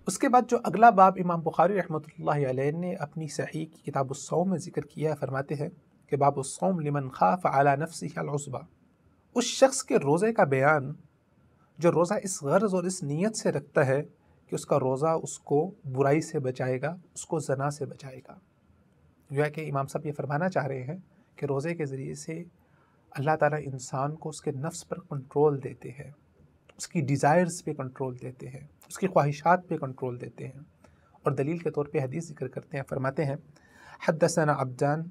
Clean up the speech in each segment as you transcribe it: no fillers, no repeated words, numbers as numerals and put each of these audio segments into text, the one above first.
اس کے بعد جو اگلا باب امام بخاری رحمۃ اللہ علیہ نے اپنی صحیح کی کتاب الصوم میں ذکر کیا ہے، فرماتے ہیں کہ باب الصوم لمن خاف علی نفسه العصبہ، اس شخص کے روزے کا بیان جو روزہ اس غرض اور اس نیت سے رکھتا ہے کہ اس کا روزہ اس کو برائی سے بچائے گا، اس کو زنا سے بچائے گا۔ گویا کہ امام صاحب یہ فرمانا چاہ رہے ہیں کہ روزے کے ذریعے سے اللہ تعالیٰ انسان کو اس کے نفس پر کنٹرول دیتے ہیں، اس کی ڈیزائرز پہ کنٹرول دیتے ہیں، اس کی خواہشات پہ کنٹرول دیتے ہیں۔ اور دلیل کے طور پہ حدیث ذکر کرتے ہیں، فرماتے ہیں حدثنا عبدان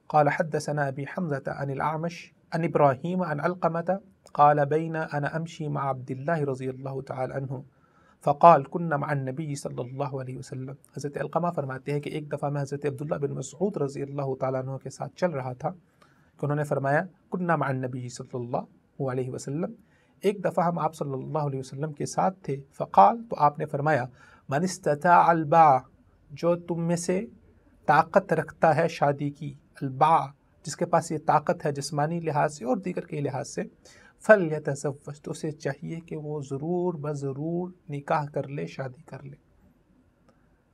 قال حدثنا ابی حمزة عن الاعمش عن ابراہیم عن علقمة قال بین انا امشی مع عبد اللہ رضی اللہ تعالی عنہ فقال كنا مع النبی صلی اللہ علیہ وسلم۔ حضرت علقمہ فرماتے ہیں کہ ایک دفعہ میں حضرت عبداللہ بن مسعود رضی اللہ تعالیٰ عنہ کے ساتھ چل رہا تھا کہ انہوں نے فرمایا كنا مع النبی صلی اللہ علیہ وسلم، ایک دفعہ ہم آپ صلی اللہ علیہ وسلم کے ساتھ تھے، فقال، تو آپ نے فرمایا من استطاع الباء، جو تم میں سے طاقت رکھتا ہے شادی کی، الباء جس کے پاس یہ طاقت ہے جسمانی لحاظ سے اور دیگر کے لحاظ سے، فلیتزوج، تو اسے چاہیے کہ وہ ضرور بضرور نکاح کر لے، شادی کر لے۔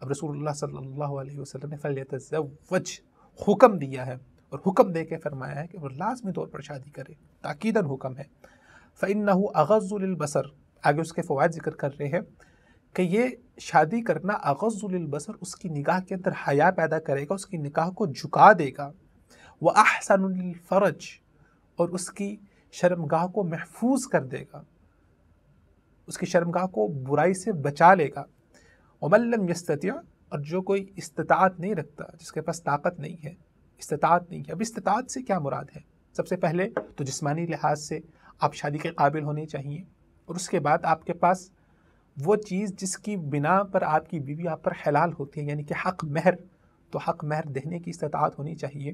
اب رسول اللہ صلی اللہ علیہ وسلم نے فلیتزوج حکم دیا ہے، اور حکم دے کے فرمایا ہے کہ وہ لازمی طور پر شادی کرے، تاکیداً حکم ہے۔ فإنه اغض للبصر، آگے اس کے فوائد ذکر کر رہے ہیں کہ یہ شادی کرنا اغض للبصر، اس کی نگاہ کے اندر حیا پیدا کرے گا، اس کی نگاہ کو جھکا دے گا، وأحسن للفرج، اور اس کی شرمگاہ کو محفوظ کر دے گا، اس کی شرمگاہ کو برائی سے بچا لے گا۔ ومن لم يستطع، اور جو کوئی استطاعت نہیں رکھتا، جس کے پاس طاقت نہیں ہے، استطاعت نہیں ہے۔ اب استطاعت سے کیا مراد ہے؟ سب سے پہلے تو جسمانی لحاظ سے آپ شادی کے قابل ہونے چاہیے، اور اس کے بعد آپ کے پاس وہ چیز جس کی بنا پر آپ کی بیوی آپ پر حلال ہوتی ہے، یعنی کہ حق مہر، تو حق مہر دینے کی استطاعت ہونی چاہیے،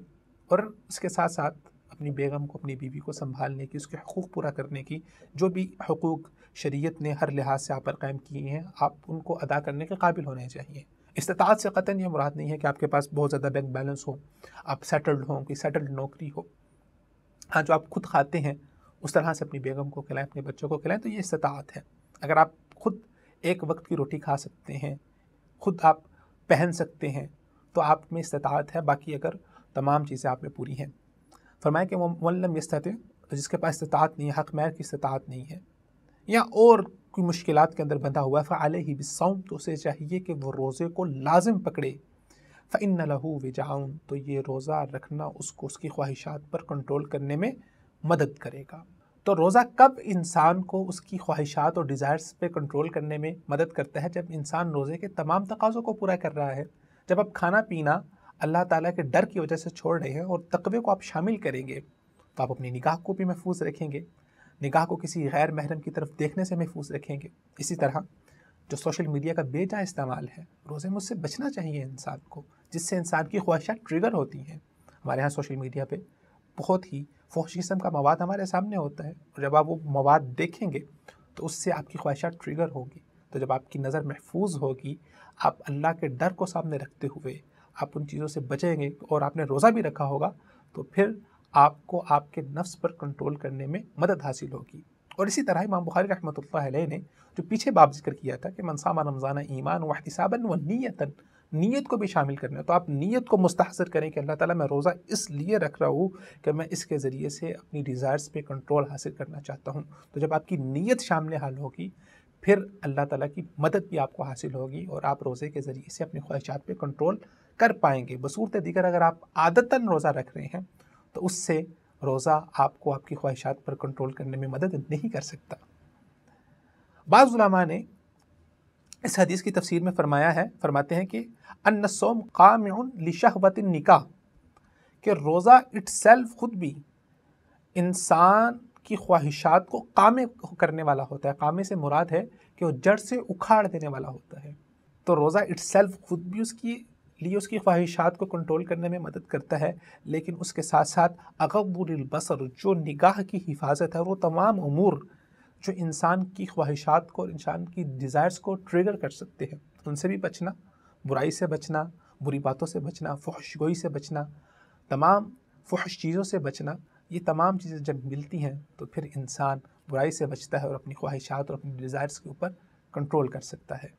اور اس کے ساتھ ساتھ اپنی بیگم کو، اپنی بیوی کو سنبھالنے کی، اس کے حقوق پورا کرنے کی، جو بھی حقوق شریعت نے ہر لحاظ سے آپ پر قائم کیے ہیں، آپ ان کو ادا کرنے کے قابل ہونے چاہیے۔ استطاعت سے قطعاً یہ مراد نہیں ہے کہ آپ کے پاس بہت زیادہ بینک بیلنس ہو، آپ سیٹلڈ ہوں، کوئی سیٹلڈ نوکری ہو۔ ہاں، جو آپ خود کھاتے ہیں اس طرح سے اپنی بیگم کو کھلائیں، اپنے بچوں کو کھلائیں، تو یہ استطاعت ہے۔ اگر آپ خود ایک وقت کی روٹی کھا سکتے ہیں، خود آپ پہن سکتے ہیں، تو آپ میں استطاعت ہے، باقی اگر تمام چیزیں آپ میں پوری ہیں۔ فرمایا کہ وَمَن لَّمْ يَسْتَطِعْ، تو جس کے پاس استطاعت نہیں ہے، حق مہر کی استطاعت نہیں ہے، یا اور کوئی مشکلات کے اندر بندھا ہوا ہے، فَعَلَيْهِ بِالصَّوْمِ، تو اسے چاہیے کہ وہ روزے کو لازم پکڑے۔ فَإِنَّ لَهُ وِجَاءٌ، تو یہ روزہ رکھنا اس کو اس کی خواہشات پر کنٹرول کرنے میں مدد کرے گا۔ تو روزہ کب انسان کو اس کی خواہشات اور ڈیزائرز پہ کنٹرول کرنے میں مدد کرتا ہے؟ جب انسان روزے کے تمام تقاضوں کو پورا کر رہا ہے، جب آپ کھانا پینا اللہ تعالیٰ کے ڈر کی وجہ سے چھوڑ رہے ہیں اور تقوی کو آپ شامل کریں گے، تو آپ اپنی نگاہ کو بھی محفوظ رکھیں گے، نگاہ کو کسی غیر محرم کی طرف دیکھنے سے محفوظ رکھیں گے۔ اسی طرح جو سوشل میڈیا کا بے جا استعمال ہے، روزے میں اس سے بچنا چاہیے انسان کو، جس سے انسان کی خواہشات ٹریگر ہوتی ہیں۔ ہمارے ہاں سوشل میڈیا پہ بہت ہی فحش قسم کا مواد ہمارے سامنے ہوتا ہے، اور جب آپ وہ مواد دیکھیں گے تو اس سے آپ کی خواہشات ٹریگر ہوگی۔ تو جب آپ کی نظر محفوظ ہوگی، آپ اللہ کے ڈر کو سامنے رکھتے ہوئے آپ ان چیزوں سے بچیں گے، اور آپ نے روزہ بھی رکھا ہوگا، تو پھر آپ کو آپ کے نفس پر کنٹرول کرنے میں مدد حاصل ہوگی۔ اور اسی طرح امام بخاری رحمۃ اللہ علیہ نے جو پیچھے باب ذکر کیا تھا کہ من صام رمضان ایمان و احتسابا و نیتاً، نیت کو بھی شامل کرنا ہے، تو آپ نیت کو مستحضر کریں کہ اللہ تعالیٰ میں روزہ اس لیے رکھ رہا ہوں کہ میں اس کے ذریعے سے اپنی ڈیزائرز پہ کنٹرول حاصل کرنا چاہتا ہوں۔ تو جب آپ کی نیت شامل حال ہوگی، پھر اللہ تعالیٰ کی مدد بھی آپ کو حاصل ہوگی، اور آپ روزے کے ذریعے سے اپنی خواہشات پہ کنٹرول کر پائیں گے۔ بصورت دیگر اگر آپ عادتاً روزہ رکھ رہے ہیں تو اس سے روزہ آپ کو آپ کی خواہشات پر کنٹرول کرنے میں مدد نہیں کر سکتا۔ بعض علماء نے اس حدیث کی تفسیر میں فرماتے ہیں کہ ان الصوم قامع لشہوۃ النکاح، کہ روزہ اٹ سیلف خود بھی انسان کی خواہشات کو قامع کرنے والا ہوتا ہے۔ قامع سے مراد ہے کہ وہ جڑ سے اکھاڑ دینے والا ہوتا ہے۔ تو روزہ اٹ سیلف خود بھی اس کی لیے اس کی خواہشات کو کنٹرول کرنے میں مدد کرتا ہے، لیکن اس کے ساتھ ساتھ اغض للبصر، جو نگاہ کی حفاظت ہے، وہ تمام امور جو انسان کی خواہشات کو اور انسان کی ڈیزائرز کو ٹریگر کر سکتے ہیں، ان سے بھی بچنا، برائی سے بچنا، بری باتوں سے بچنا، فحش گوئی سے بچنا، تمام فحش چیزوں سے بچنا، یہ تمام چیزیں جب ملتی ہیں تو پھر انسان برائی سے بچتا ہے اور اپنی خواہشات اور اپنی ڈیزائرز کے اوپر کنٹرول کر سکتا ہے۔